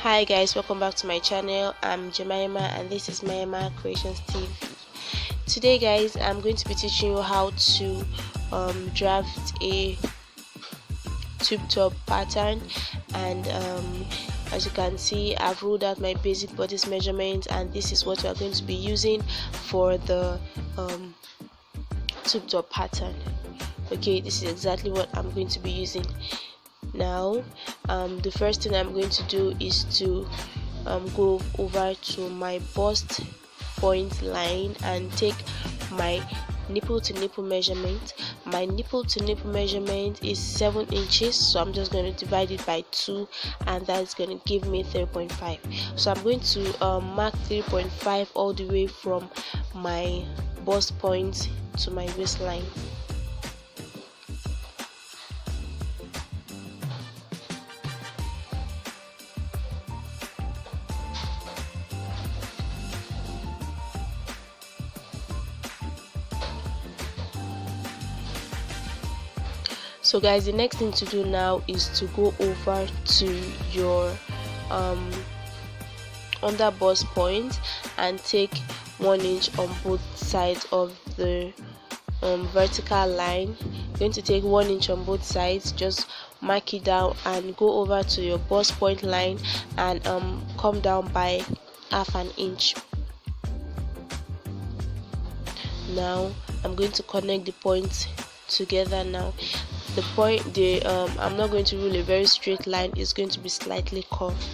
Hi guys, welcome back to my channel. I'm Jemima and this is Jemima Creations TV. Today guys, I'm going to be teaching you how to draft a tube top pattern, and as you can see, I've ruled out my basic bodice measurement, and this is what we are going to be using for the tube top pattern. Okay, this is exactly what I'm going to be using. Now the first thing I'm going to do is to go over to my bust point line and take my nipple to nipple measurement. My nipple to nipple measurement is 7 inches, so I'm just going to divide it by 2, and that's going to give me 3.5. so I'm going to mark 3.5 all the way from my bust point to my waistline. So guys, the next thing to do now is to go over to your under bust point and take 1 inch on both sides of the vertical line. You're going to take 1 inch on both sides, just mark it down and go over to your bust point line and come down by half an inch. Now I'm going to connect the points together. Now the point, I'm not going to rule a very straight line, it's going to be slightly curved.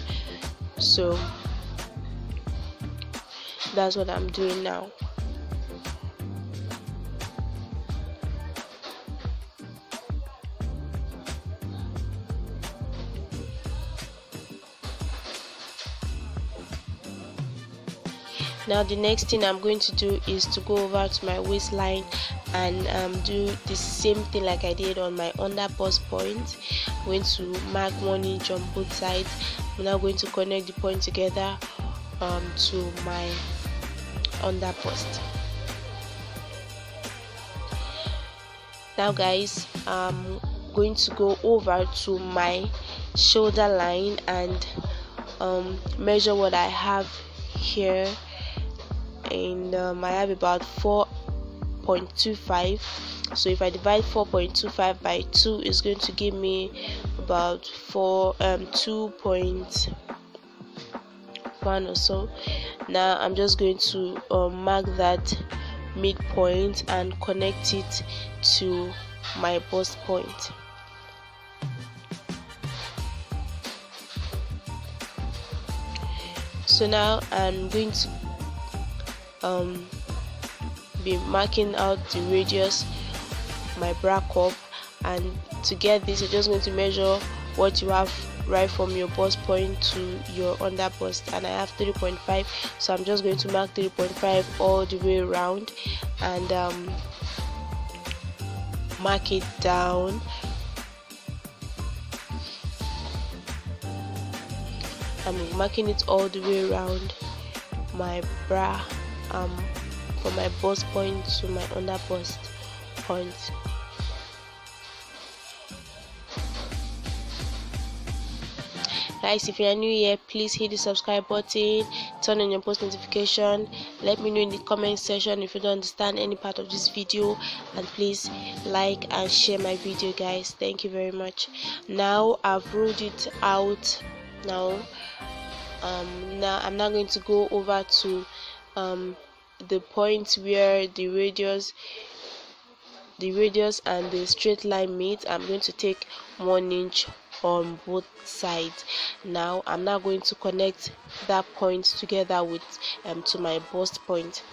So that's what I'm doing now. Now the next thing I'm going to do is to go over to my waistline and do the same thing like I did on my under bust point. I'm going to mark 1 inch on both sides. I'm now going to connect the point together to my under bust. Now guys, I'm going to go over to my shoulder line and measure what I have here, and I have about 4.25. so if I divide 4.25 by 2, it's going to give me about 2.1 or so. Now I'm just going to mark that midpoint and connect it to my bust point. So now I'm going to be marking out the radius, my bra cup, and to get this you're just going to measure what you have right from your bust point to your under bust, and I have 3.5, so I'm just going to mark 3.5 all the way around and mark it down. I'm marking it all the way around my bra from my bust point to my under bust point. Guys, if you are new here, please hit the subscribe button, turn on your post notification, let me know in the comment section if you don't understand any part of this video, and please like and share my video guys. Thank you very much. Now I've ruled it out. Now I'm now going to go over to the point where the radius and the straight line meet. I'm going to take 1 inch on both sides. Now I'm now going to connect that point together with to my bust point.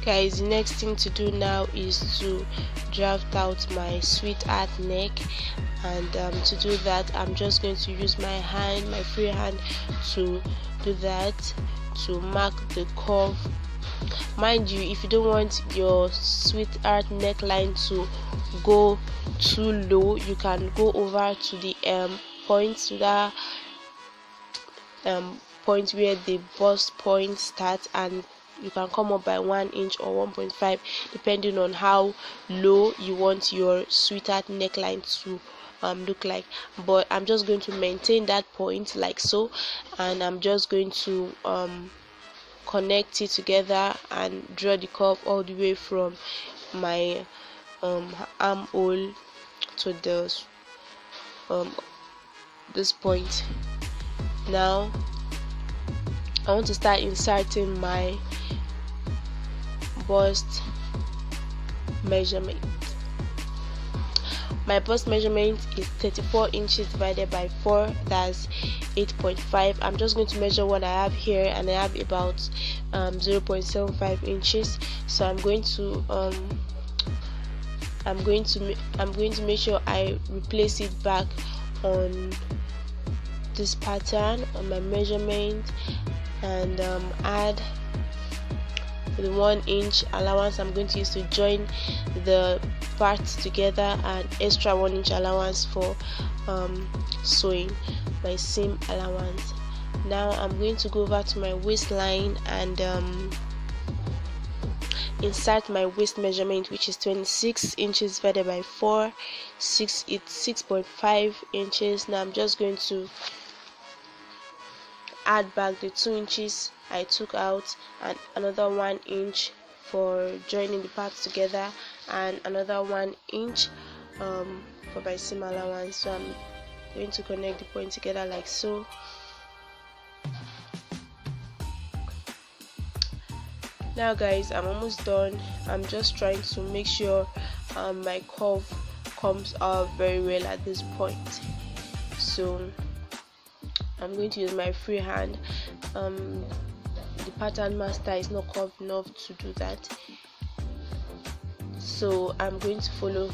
guys, the next thing to do now is to draft out my sweetheart neck, and to do that I'm just going to use my free hand to do that, to mark the curve. Mind you, if you don't want your sweetheart neckline to go too low, you can go over to the point, to that point where the bust point starts, and you can come up by 1 inch or 1.5 depending on how low you want your sweetheart neckline to look like. But I'm just going to maintain that point like so, and I'm just going to connect it together and draw the curve all the way from my armhole to the this point. Now I want to start inserting my bust measurement. My bust measurement is 34 inches divided by 4, that's 8.5. I'm just going to measure what I have here, and I have about 0.75 inches. So I'm going to make sure I replace it back on this pattern on my measurement, and add the 1 inch allowance I'm going to use to join the parts together, and extra 1 inch allowance for sewing, my seam allowance. Now I'm going to go over to my waistline and insert my waist measurement, which is 26 inches divided by 4, it's 6.5 inches. Now I'm just going to add back the 2 inches I took out, and another 1 inch for joining the parts together, and another 1 inch for my seam allowance. So I'm going to connect the point together like so. Now guys, I'm almost done. I'm just trying to make sure my curve comes out very well at this point. So I'm going to use my free hand. The pattern master is not curved enough to do that, so I'm going to follow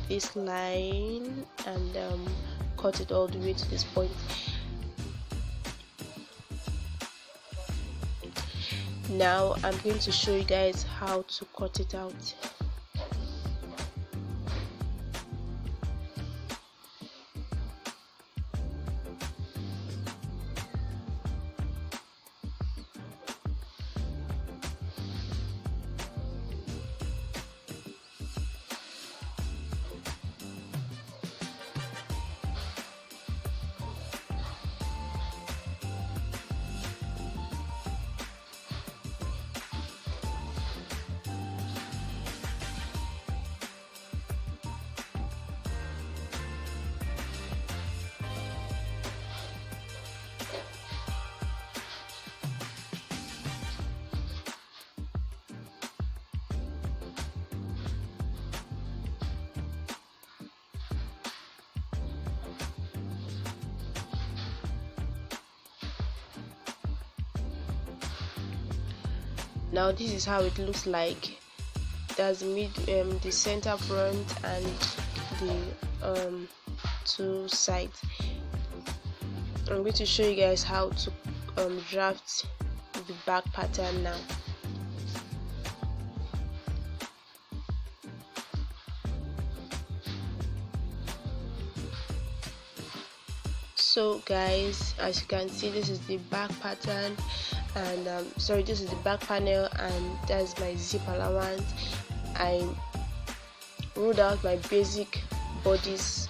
this line and cut it all the way to this point. Now I'm going to show you guys how to cut it out. Now this is how it looks like. That's the center front and the two sides. I'm going to show you guys how to draft the back pattern now. So guys, as you can see, this is the back pattern, and this is the back panel, and that's my zip allowance. I ruled out my basic bodice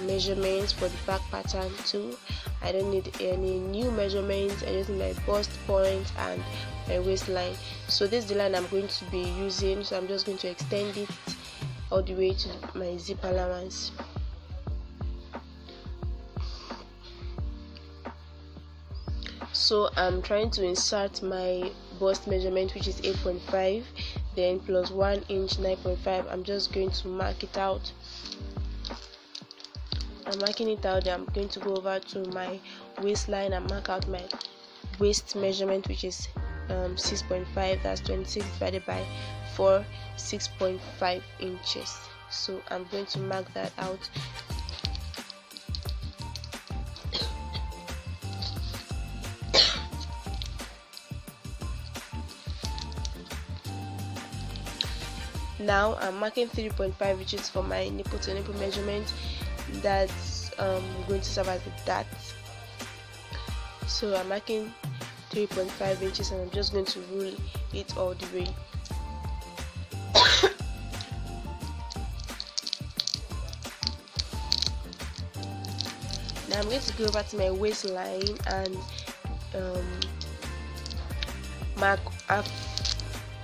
measurements for the back pattern too. I don't need any new measurements. I just need my bust point and my waistline. So this is the line I'm going to be using, so I'm just going to extend it all the way to my zip allowance. So I'm trying to insert my bust measurement, which is 8.5, then plus 1 inch 9.5. I'm just going to mark it out. I'm marking it out. Then I'm going to go over to my waistline and mark out my waist measurement, which is 6.5. That's 26 divided by 4, 6.5 inches. So I'm going to mark that out. Now I'm marking 3.5 inches for my nipple to nipple measurement. That's going to serve as a dart. So I'm marking 3.5 inches and I'm just going to rule it all the way. Now I'm going to go over to my waistline and mark half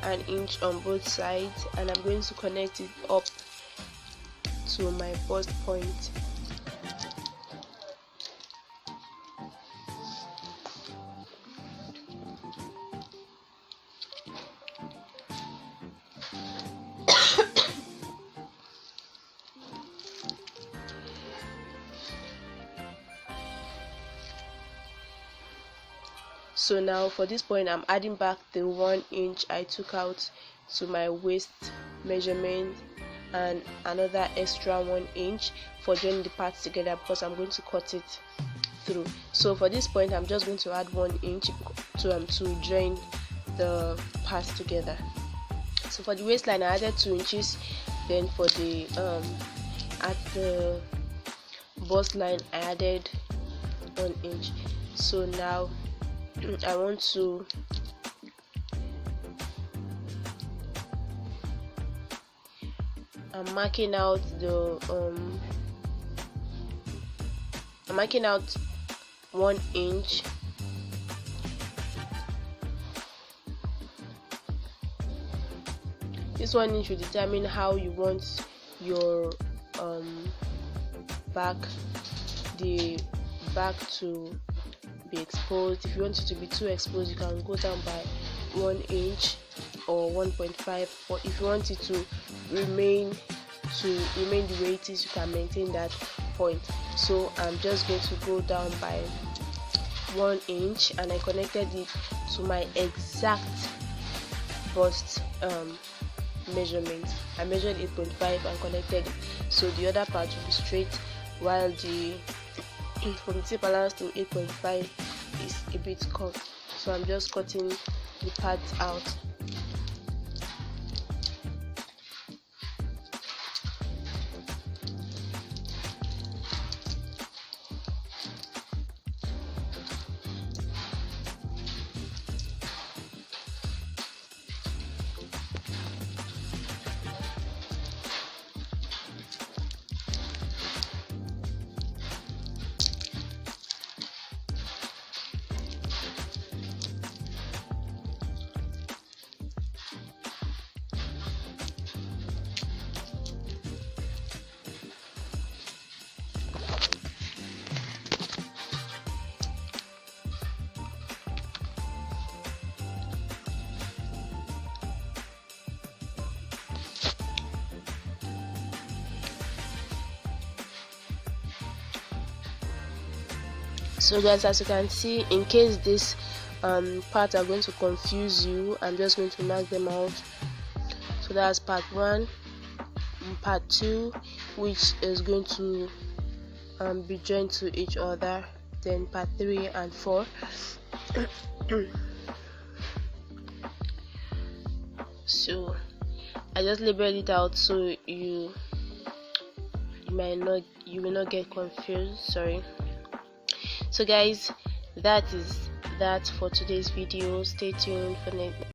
an inch on both sides, and I'm going to connect it up to my bust point. So now for this point, I'm adding back the 1 inch I took out to my waist measurement and another extra 1 inch for joining the parts together, because I'm going to cut it through. So for this point, I'm just going to add 1 inch to join the parts together. So for the waistline, I added 2 inches. Then for the at the bust line, I added 1 inch. So now I want to I'm marking out 1 inch. This 1 inch will determine how you want your the back to be exposed. If you want it to be too exposed, you can go down by 1 inch or 1.5, or if you want it to remain the way it is, you can maintain that point. So I'm just going to go down by 1 inch, and I connected it to my exact bust measurement. I measured 8.5 and connected it, so the other part will be straight, while the from the tip allowance to 8.5 is a bit curved. So I'm just cutting the parts out. So guys, as you can see, in case this parts are going to confuse you, I'm just going to mark them out. So that's part 1, part 2, which is going to be joined to each other, then part 3 and 4. So I just labeled it out so you will not get confused. Sorry. So guys, that is that for today's video. Stay tuned for next